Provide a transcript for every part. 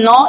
9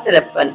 53।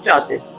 34।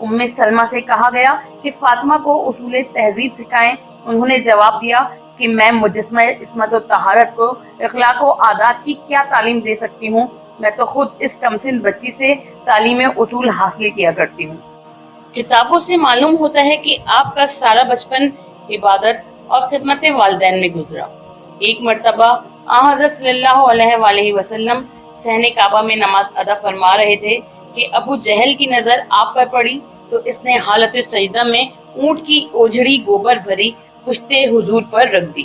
ام سلمہ سے کہا گیا کہ فاطمہ کو اصول تہذیب سکھائیں۔ انہوں نے جواب دیا کہ میں مجسمہ عصمت و طہارت کو اخلاق و عادات کی کیا تعلیم دے سکتی ہوں، میں تو خود اس کمسن بچی سے تعلیم اصول حاصل کیا کرتی ہوں۔ کتابوں سے معلوم ہوتا ہے کہ آپ کا سارا بچپن عبادت اور خدمت والدین میں گزرا۔ ایک مرتبہ حضرت صلی اللہ علیہ وآلہ وسلم صحن کعبہ میں نماز ادا فرما رہے تھے کہ ابو جہل کی نظر آپ پر پڑی تو اس نے حالت سجدہ میں اونٹ کی اوجھڑی گوبر بھری پشت حضور پر رکھ دی۔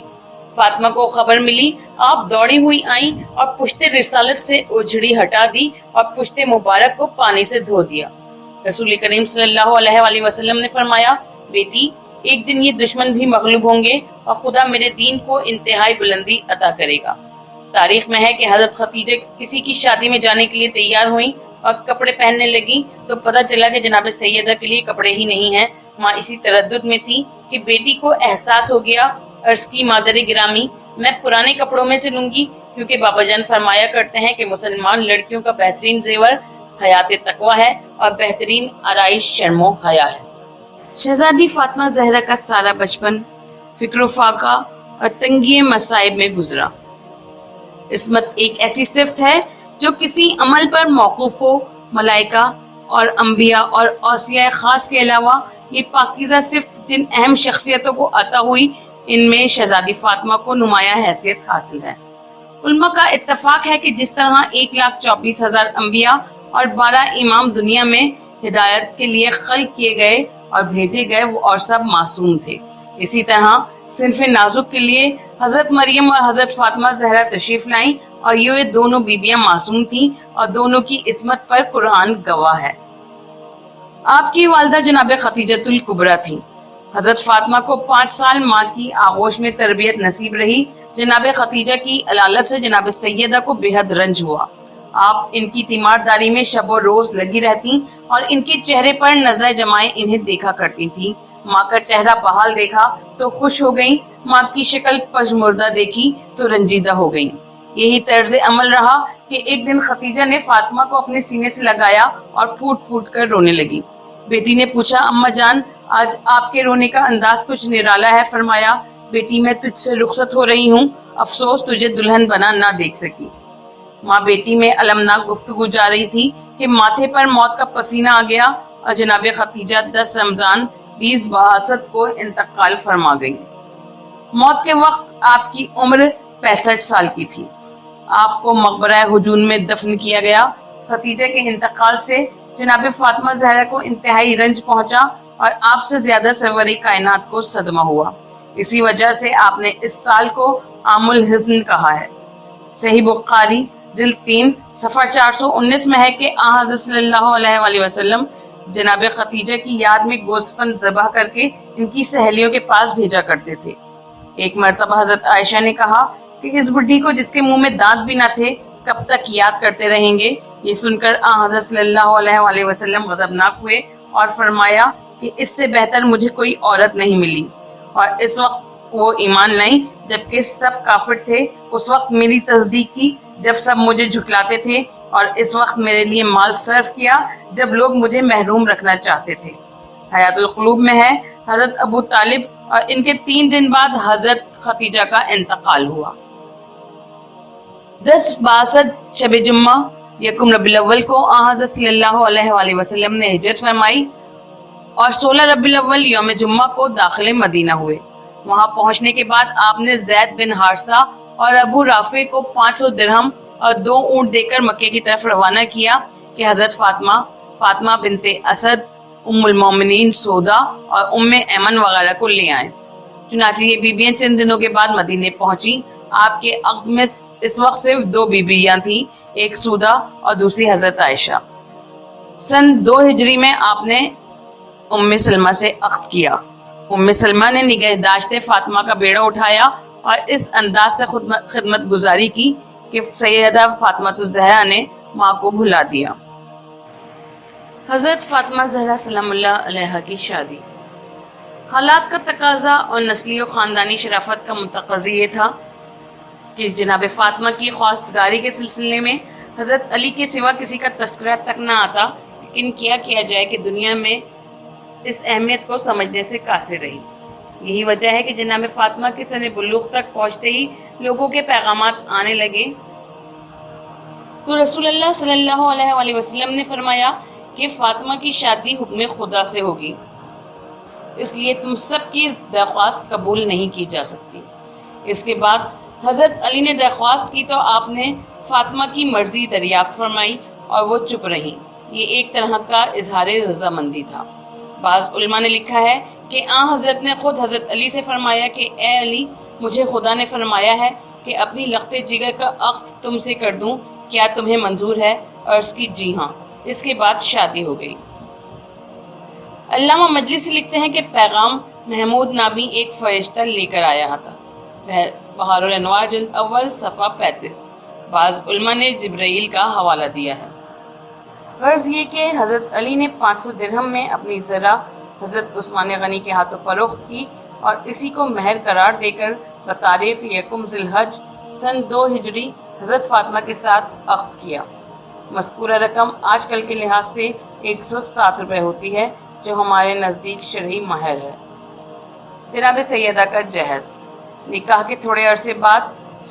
فاطمہ کو خبر ملی، آپ دوڑی ہوئی آئیں اور پشت رسالت سے اوجھڑی ہٹا دی اور پشت مبارک کو پانی سے دھو دیا۔ رسول کریم صلی اللہ علیہ وآلہ وسلم نے فرمایا، بیٹی ایک دن یہ دشمن بھی مغلوب ہوں گے اور خدا میرے دین کو انتہائی بلندی عطا کرے گا۔ تاریخ میں ہے کہ حضرت خدیجہ کسی کی شادی میں جانے کے لیے تیار ہوئیں اور کپڑے پہننے لگیں تو پتہ چلا کہ جناب سیدہ کے لیے کپڑے ہی نہیں ہیں۔ ماں اسی تردد میں تھی کہ بیٹی کو احساس ہو گیا، عرض کی مادر گرامی میں پرانے کپڑوں میں چلوں گی، کیونکہ بابا جان فرمایا کرتے ہیں کہ مسلمان لڑکیوں کا بہترین زیور حیات تقوی ہے اور بہترین آرائش شرم و حیا ہے۔ شہزادی فاطمہ زہرا کا سارا بچپن فکر و فاقہ اور تنگی مصائب میں گزرا۔ عصمت ایک ایسی صفت ہے جو کسی عمل پر موقوف ہو۔ ملائکہ اور انبیاء اور اوصیاء خاص کے علاوہ یہ پاکیزہ صفت جن اہم شخصیتوں کو عطا ہوئی، ان میں شہزادی فاطمہ کو نمایاں حیثیت حاصل ہے۔ علماء کا اتفاق ہے کہ جس طرح 1,24,000 انبیاء اور 12 امام دنیا میں ہدایت کے لیے خلق کیے گئے اور بھیجے گئے وہ اور سب معصوم تھے، اسی طرح صنف نازک کے لیے حضرت مریم اور حضرت فاطمہ زہرا تشریف لائیں اور یہ دونوں بیبیاں معصوم تھیں اور دونوں کی عصمت پر قرآن گواہ ہے۔ آپ کی والدہ جناب خدیجۃ الکبریٰ تھیں۔ حضرت فاطمہ کو 5 سال ماں کی آغوش میں تربیت نصیب رہی۔ جناب خدیجہ کی علالت سے جناب سیدہ کو بے حد رنج ہوا۔ آپ ان کی تیمارداری میں شب و روز لگی رہتی اور ان کے چہرے پر نظر جمائے انہیں دیکھا کرتی تھی۔ ماں کا چہرہ بحال دیکھا تو خوش ہو گئیں، ماں کی شکل پژمردہ دیکھی تو رنجیدہ ہو گئیں۔ یہی طرز عمل رہا کہ ایک دن خدیجہ نے فاطمہ کو اپنے سینے سے لگایا اور پھوٹ پھوٹ کر رونے لگی۔ بیٹی نے پوچھا، اماں جان آج آپ کے رونے کا انداز کچھ نرالا ہے۔ فرمایا، بیٹی میں تجھ سے رخصت ہو رہی ہوں، افسوس تجھے دلہن بنا نہ دیکھ سکی۔ ماں بیٹی میں المناک گفتگو جا رہی تھی کہ ماتھے پر موت کا پسینہ آ گیا اور جناب خدیجہ 10 رمضان 2062 کو انتقال فرما گئی۔ موت کے وقت آپ کی عمر 65 سال کی تھی۔ آپ کو مقبرہ ہجون میں دفن کیا گیا۔ خدیجہ کے انتقال سے جناب فاطمہ زہرا کو انتہائی رنج پہنچا اور آپ سے زیادہ سرور کائنات کو صدمہ ہوا۔ اسی وجہ سے آپ نے اس سال کو عام الحزن کہا ہے۔ صحیح بخاری جلد 3 صفحہ 419 میں ہے کہ حضرت صلی اللہ علیہ وآلہ وسلم جناب خدیجہ کی یاد میں گوسفند ذبح کر کے ان کی سہیلیوں کے پاس بھیجا کرتے تھے۔ ایک مرتبہ حضرت عائشہ نے کہا کہ اس بڈھی کو جس کے منہ میں دانت بھی نہ تھے کب تک یاد کرتے رہیں گے۔ یہ سن کر حضرت صلی اللہ علیہ وآلہ وسلم غضبناک ہوئے اور فرمایا کہ اس سے بہتر مجھے کوئی عورت نہیں ملی، اور اس وقت وہ ایمان لائیں جبکہ سب کافر تھے، اس وقت میری تصدیق کی جب سب مجھے جھٹلاتے تھے، اور اس وقت میرے لیے مال صرف کیا جب لوگ مجھے محروم رکھنا چاہتے تھے۔ حیات القلوب میں ہے حضرت ابو طالب اور ان کے 3 دن بعد حضرت خدیجہ کا انتقال ہوا۔ 10/62 شب جمعہ یکم ربیع الاول کو حضرت صلی اللہ علیہ وآلہ وسلم نے ہجرت فرمائی اور 16 ربیع الاول یوم جمعہ کو داخل مدینہ ہوئے۔ وہاں پہنچنے کے بعد آپ نے زید بن حارثہ اور ابو رافع کو 500 درہم اور 2 اونٹ دے کر مکے کی طرف روانہ کیا کہ حضرت فاطمہ بنت اسد، ام المومنین سودا اور ام ایمن وغیرہ کو لے آئیں۔ چنانچہ یہ بیبیاں چند دنوں کے بعد مدینے پہنچی۔ آپ کے عقد میں اس وقت صرف 2 بیبیاں تھیں، ایک سودا اور دوسری حضرت عائشہ۔ سن 2 ہجری میں آپ نے ام سلمہ سے عقد کیا۔ ام سلمہ نے نگہداشت فاطمہ کا بیڑا اٹھایا اور اس انداز سے خدمت گزاری کی کہ سیدہ فاطمہ الزہرا نے ماں کو بھلا دیا۔ حضرت فاطمہ زہرا سلام اللہ علیہا کی شادی۔ حالات کا تقاضا اور نسلی و خاندانی شرافت کا متقاضی یہ تھا کہ جناب فاطمہ کی خواستگاری کے سلسلے میں حضرت علی کے سوا کسی کا تذکرہ تک نہ آتا، لیکن کیا جائے کہ دنیا میں اس اہمیت کو سمجھنے سے قاصر رہی۔ یہی وجہ ہے کہ جناب فاطمہ کے سن بلوغ تک پہنچتے ہی لوگوں کے پیغامات آنے لگے تو رسول اللہ صلی اللہ علیہ وآلہ وسلم نے فرمایا کہ فاطمہ کی شادی حکم خدا سے ہوگی، اس لیے تم سب کی درخواست قبول نہیں کی جا سکتی۔ اس کے بعد حضرت علی نے درخواست کی تو آپ نے فاطمہ کی مرضی دریافت فرمائی اور وہ چپ رہی۔ یہ ایک طرح کا اظہار رضامندی تھا۔ بعض علماء نے لکھا ہے کہ حضرت نے خود حضرت علی سے فرمایا کہ اے علی، مجھے خدا نے فرمایا ہے کہ اپنی لخت جگر کا عقد تم سے کر دوں، کیا تمہیں منظور ہے؟ عرض کی جی ہاں۔ اس کے بعد شادی ہو گئی۔ علامہ مجلسی لکھتے ہیں کہ پیغام محمود نامی ایک فرشتہ لے کر آیا تھا۔ بہار الانوار جلد اول صفحہ 35۔ بعض علماء نے جبرائیل کا حوالہ دیا ہے۔ غرض یہ کہ حضرت علی نے 500 درہم میں اپنی زرہ حضرت عثمان غنی کے ہاتھوں فروخت کی اور اسی کو مہر قرار دے کر بتاریخ یکم ذی الحج سن 2 ہجری حضرت فاطمہ کے ساتھ عقد کیا۔ مذکورہ رقم آج کل کے لحاظ سے 107 روپے ہوتی ہے، جو ہمارے نزدیک شرعی مہر ہے۔ جناب سیدہ کا جہیز۔ نکاح کے تھوڑے عرصے بعد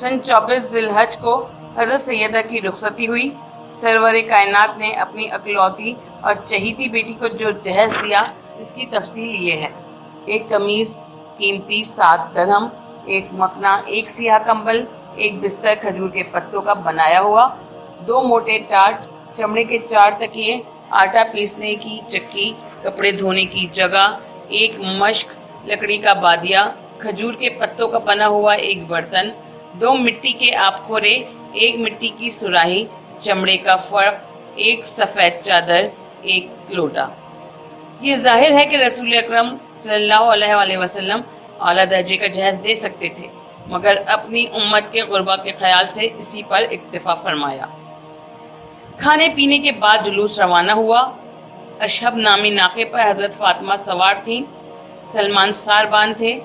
سن 24 ذی الحج کو حضرت سیدہ کی رخصتی ہوئی۔ سرور کائنات نے اپنی اکلوتی اور چہیتی بیٹی کو جو جہیز دیا، اس کی تفصیل یہ ہے: ایک قمیص قیمتی 7 درہم، ایک مکنا، ایک سیاہ کمبل، ایک بستر کھجور کے پتوں کا بنایا ہوا، 2 موٹے ٹاٹ، چمڑے کے 4 تکیے، آٹا پیسنے کی چکی، کپڑے دھونے کی جگہ، ایک مشک، لکڑی کا بادیا، کھجور کے پتوں کا بنا ہوا ایک برتن، 2 مٹی کے آب خورے، ایک مٹی کی سراہی، چمڑے کا فرق، ایک سفید چادر، ایک لوٹا۔ یہ ظاہر ہے کہ رسول اکرم صلی اللہ علیہ وآلہ وسلم اعلیٰ درجے کا جہیز دے سکتے تھے، مگر اپنی امت کے غربا کے خیال سے اسی پر اکتفا فرمایا۔ کھانے پینے کے بعد جلوس روانہ ہوا۔ اشہب نامی ناقے پر حضرت فاطمہ سوار تھیں، سلمان ساربان تھے،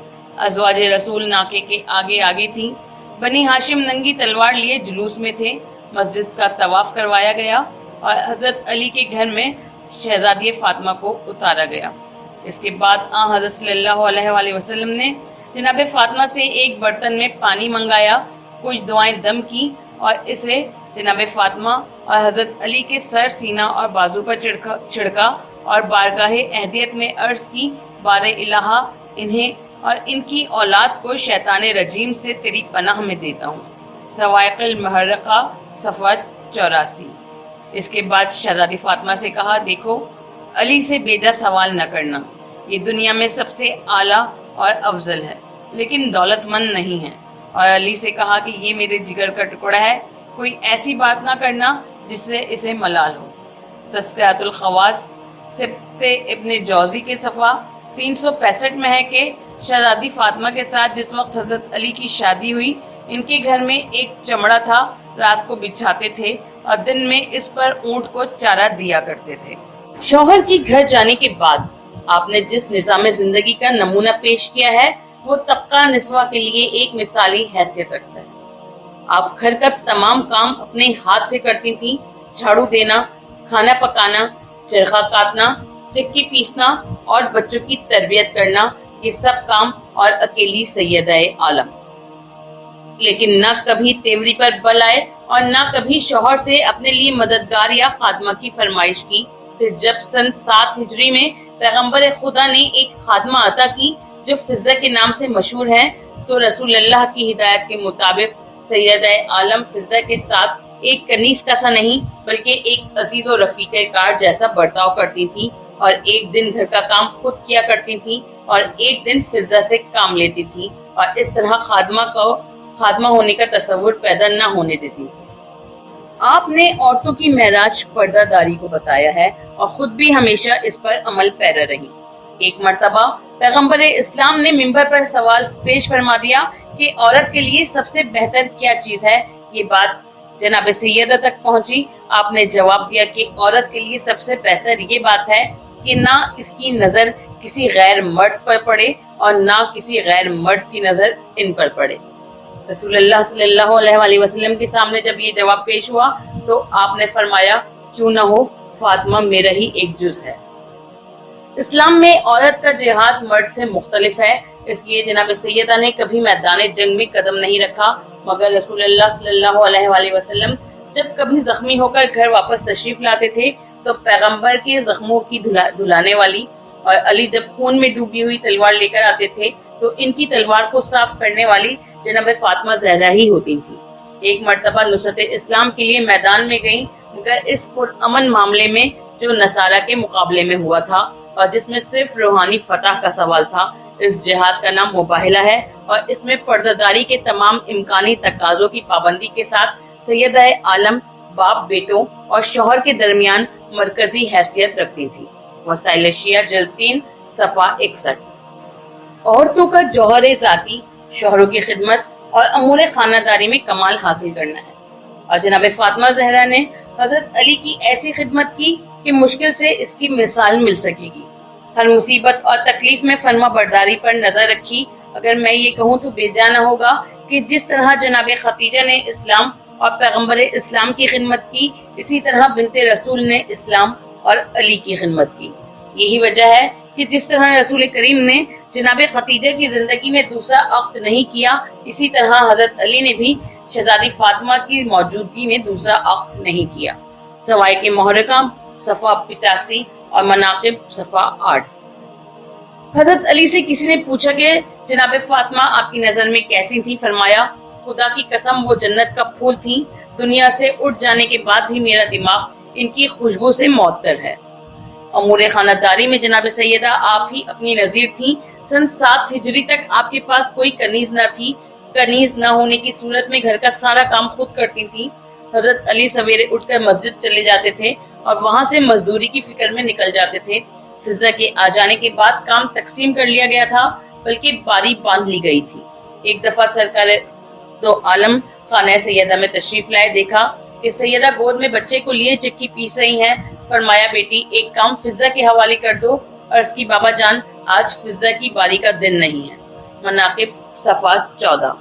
ازواج رسول ناقے کے آگے آگے تھیں۔ بنی ہاشم ننگی تلوار لیے جلوس میں تھے۔ مسجد کا طواف کروایا گیا اور حضرت علی کے گھر میں شہزادی فاطمہ کو اتارا گیا۔ اس کے بعد حضرت صلی اللہ علیہ وآلہ وسلم نے جناب فاطمہ سے ایک برتن میں پانی منگایا، کچھ دعائیں دم کی اور اسے جناب فاطمہ اور حضرت علی کے سر، سینہ اور بازو پر چھڑکا اور بارگاہ اہدیت میں عرض کی: بار الہا، انہیں اور ان کی اولاد کو شیطان رجیم سے تیری پناہ میں دیتا ہوں۔ صواعق المحرقہ صفحہ 84۔ اس کے بعد شہزادی فاطمہ سے کہا: دیکھو، علی سے بیجا سوال نہ کرنا، یہ دنیا میں سب سے اعلیٰ اور افضل ہے، لیکن دولت مند نہیں ہے۔ اور علی سے کہا کہ یہ میرے جگر کا ٹکڑا ہے، کوئی ایسی بات نہ کرنا جس سے اسے ملال ہو۔ تذکرۃ الخواص سبت ابن جوزی کے صفحہ 365 میں ہے کہ شہزادی فاطمہ کے ساتھ جس وقت حضرت علی کی شادی ہوئی، ان کے گھر میں ایک چمڑا تھا، رات کو بچھاتے تھے اور دن میں اس پر اونٹ کو چارہ دیا کرتے تھے۔ شوہر کی گھر جانے کے بعد آپ نے جس نظام زندگی کا نمونہ پیش کیا ہے، وہ طبقہ نسواں کے لیے ایک مثالی حیثیت رکھتا ہے۔ آپ گھر کا تمام کام اپنے ہاتھ سے کرتی تھیں، جھاڑو دینا، کھانا پکانا، چرخہ کاٹنا، چکی پیسنا اور بچوں کی تربیت کرنا، یہ سب کام اور اکیلی سیدہ عالم۔ لیکن نہ کبھی تیوری پر بل آئے اور نہ کبھی شوہر سے اپنے لیے مددگار یا خادمہ کی فرمائش کی۔ پھر جب سن 7 ہجری میں پیغمبر خدا نے ایک خادمہ عطا کی جو فضہ کے نام سے مشہور ہے، تو رسول اللہ کی ہدایت کے مطابق سیدہ عالم فضہ کے ساتھ ایک کنیز کا سا نہیں بلکہ ایک عزیز و رفیق کار جیسا برتاؤ کرتی تھی، اور ایک دن گھر کا کام خود کیا کرتی تھی اور ایک دن فضہ سے کام لیتی تھی، اور اس طرح خادمہ ہونے کا تصور پیدا نہ ہونے دیتی تھی۔ آپ نے عورتوں کی معراج پردہ داری کو بتایا ہے اور خود بھی ہمیشہ اس پر عمل پیرا رہی۔ ایک مرتبہ پیغمبر اسلام نے منبر پر سوال پیش فرما دیا کہ عورت کے لیے سب سے بہتر کیا چیز ہے۔ یہ بات جناب سیدہ تک پہنچی۔ آپ نے جواب دیا کہ عورت کے لیے سب سے بہتر یہ بات ہے کہ نہ اس کی نظر کسی غیر مرد پر پڑے اور نہ کسی غیر مرد کی نظر ان پر پڑے۔ رسول اللہ صلی اللہ علیہ وآلہ وسلم کے سامنے جب یہ جواب پیش ہوا تو آپ نے فرمایا: کیوں نہ ہو، فاطمہ میرا ہی ایک جز ہے۔ اسلام میں عورت کا جہاد مرد سے مختلف ہے، اس لیے جناب سیدہ نے کبھی میدان جنگ میں قدم نہیں رکھا، مگر رسول اللہ صلی اللہ علیہ وآلہ وسلم جب کبھی زخمی ہو کر گھر واپس تشریف لاتے تھے تو پیغمبر کے زخموں کی دھلانے والی اور علی جب خون میں ڈوبی ہوئی تلوار لے کر آتے تھے تو ان کی تلوار کو صاف کرنے والی جناب فاطمہ زہرا ہی ہوتی تھی۔ ایک مرتبہ نصرت اسلام کے لیے میدان میں گئیں، مگر اس پرامن معاملے میں جو نصارہ کے مقابلے میں ہوا تھا اور جس میں صرف روحانی فتح کا سوال تھا، اس جہاد کا نام مباہلہ ہے اور اس میں پردہ داری کے تمام امکانی تقاضوں کی پابندی کے ساتھ سیدہ عالم باپ بیٹوں اور شوہر کے درمیان مرکزی حیثیت رکھتی تھی۔ وسائل شیعہ جلد 3 صفحہ 61۔ عورتوں کا جوہر ذاتی شوہروں کی خدمت اور امور خانہ داری میں کمال حاصل کرنا ہے، اور جناب فاطمہ زہرا نے حضرت علی کی ایسی خدمت کی کہ مشکل سے اس کی مثال مل سکے گی۔ ہر مصیبت اور تکلیف میں فرما برداری پر نظر رکھی۔ اگر میں یہ کہوں تو بے جا نہ ہوگا کہ جس طرح جناب خدیجہ نے اسلام اور پیغمبر اسلام کی خدمت کی، اسی طرح بنت رسول نے اسلام اور علی کی خدمت کی۔ یہی وجہ ہے کہ جس طرح رسول کریم نے جناب خدیجہ کی زندگی میں دوسرا عقد نہیں کیا، اسی طرح حضرت علی نے بھی شہزادی فاطمہ کی موجودگی میں دوسرا عقد نہیں کیا۔ سوائے کے محرقہ صفحہ 85 اور مناقب صفحہ 8۔ حضرت علی سے کسی نے پوچھا کہ جناب فاطمہ آپ کی نظر میں کیسی تھی؟ فرمایا، خدا کی قسم وہ جنت کا پھول تھی، دنیا سے اٹھ جانے کے بعد بھی میرا دماغ ان کی خوشبو سے معطر ہے۔ امور خانہ داری میں جناب سیدہ آپ ہی اپنی نظیر تھیں۔ سن 7 ہجری تک آپ کے پاس کوئی کنیز نہ تھی۔ کنیز نہ ہونے کی صورت میں گھر کا سارا کام خود کرتی تھی۔ حضرت علی سویرے اٹھ کر مسجد چلے جاتے تھے اور وہاں سے مزدوری کی فکر میں نکل جاتے تھے۔ فضا کے آ جانے کے بعد کام تقسیم کر لیا گیا تھا، بلکہ باری باندھ لی گئی تھی۔ ایک دفعہ سرکار دو عالم خانہ سیدہ میں تشریف لائے، دیکھا کہ سیدہ گود میں بچے کو لیے چکی پیس رہی ہیں۔ فرمایا، بیٹی ایک کام فضا کے حوالے کر دو۔ عرض کی، بابا جان آج فضا کی باری کا دن نہیں ہے۔ مناقب صفحہ 14۔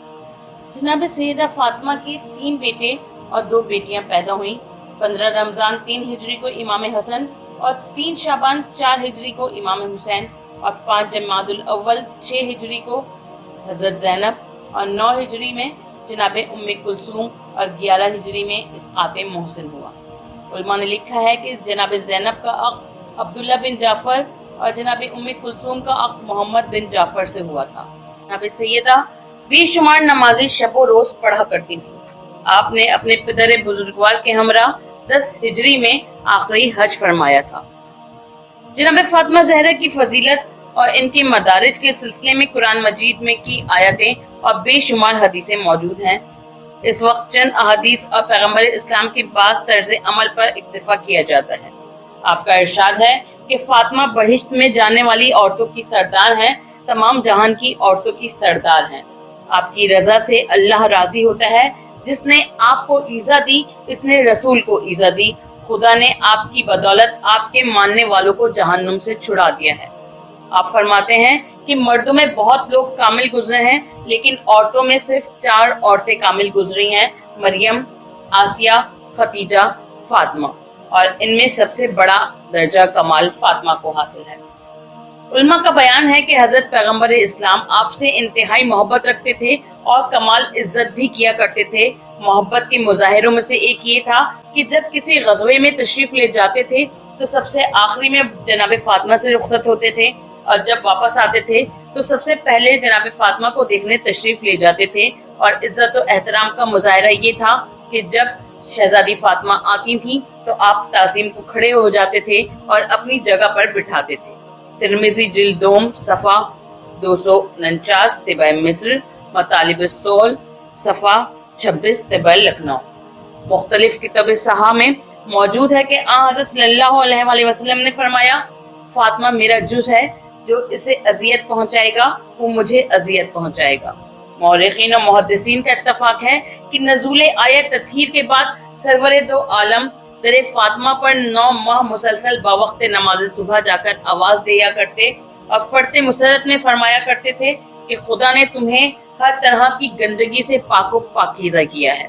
جناب سیدہ فاطمہ کے 3 بیٹے اور 2 بیٹیاں پیدا ہوئیں۔ 15 رمضان 3 ہجری کو امام حسن اور 3 شعبان 4 ہجری کو امام حسین اور 5 جمادی الاول 6 ہجری کو حضرت زینب اور 9 ہجری میں جناب ام کلثوم اور 11 ہجری میں اسقاط محسن ہوا۔ علماء نے لکھا ہے کہ جناب زینب کا عقد عبداللہ بن جعفر اور جناب ام کلثوم کا عقد محمد بن جعفر سے ہوا تھا۔ جناب سیدہ بے شمار نمازیں شب و روز پڑھا کرتی تھی۔ آپ نے اپنے پدر بزرگوار کے ہمراہ 10 ہجری میں آخری حج فرمایا تھا۔ جناب فاطمہ زہرا کی فضیلت اور ان کے مدارج کے سلسلے میں قرآن مجید میں کی آیتیں اور بے شمار حدیثیں موجود ہیں۔ اس وقت چند احادیث اور پیغمبر اسلام کے بعض طرز عمل پر اکتفا کیا جاتا ہے۔ آپ کا ارشاد ہے کہ فاطمہ بہشت میں جانے والی عورتوں کی سردار ہیں، تمام جہان کی عورتوں کی سردار ہیں۔ آپ کی رضا سے اللہ راضی ہوتا ہے۔ جس نے آپ کو ایزا دی، اس نے رسول کو ایزا دی۔ خدا نے آپ کی بدولت آپ کے ماننے والوں کو جہنم سے چھڑا دیا ہے۔ آپ فرماتے ہیں کہ مردوں میں بہت لوگ کامل گزرے ہیں، لیکن عورتوں میں صرف 4 عورتیں کامل گزری ہیں، مریم، آسیہ، خدیجہ، فاطمہ، اور ان میں سب سے بڑا درجہ کمال فاطمہ کو حاصل ہے۔ علماء کا بیان ہے کہ حضرت پیغمبر اسلام آپ سے انتہائی محبت رکھتے تھے اور کمال عزت بھی کیا کرتے تھے۔ محبت کے مظاہروں میں سے ایک یہ تھا کہ جب کسی غزوے میں تشریف لے جاتے تھے تو سب سے آخری میں جناب فاطمہ سے رخصت ہوتے تھے، اور جب واپس آتے تھے تو سب سے پہلے جناب فاطمہ کو دیکھنے تشریف لے جاتے تھے۔ اور عزت و احترام کا مظاہرہ یہ تھا کہ جب شہزادی فاطمہ آتی تھیں تو آپ تعظیم کو کھڑے ہو جاتے تھے اور اپنی جگہ پر بٹھاتے تھے۔ ترمذی جلد 2 صفحہ 249 طبع مصر، مطالب الصول صفحہ 26 طبع لکھنؤ۔ مختلف کتب صحاح میں موجود ہے کہ حضرت صلی اللہ علیہ وآلہ وسلم نے فرمایا، فاطمہ میرا جز ہے، جو اسے اذیت پہنچائے گا وہ مجھے اذیت پہنچائے گا۔ مورخین و محدثین کا اتفاق ہے کہ نزول آیت تطہیر کے بعد سرور دو عالم در فاطمہ پر 9 ماہ مسلسل باوقت نماز صبح جا کر آواز دیا کرتے اور فرتے مسرت میں فرمایا کرتے تھے کہ خدا نے تمہیں ہر طرح کی گندگی سے پاک و پاکیزہ کیا ہے۔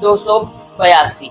282।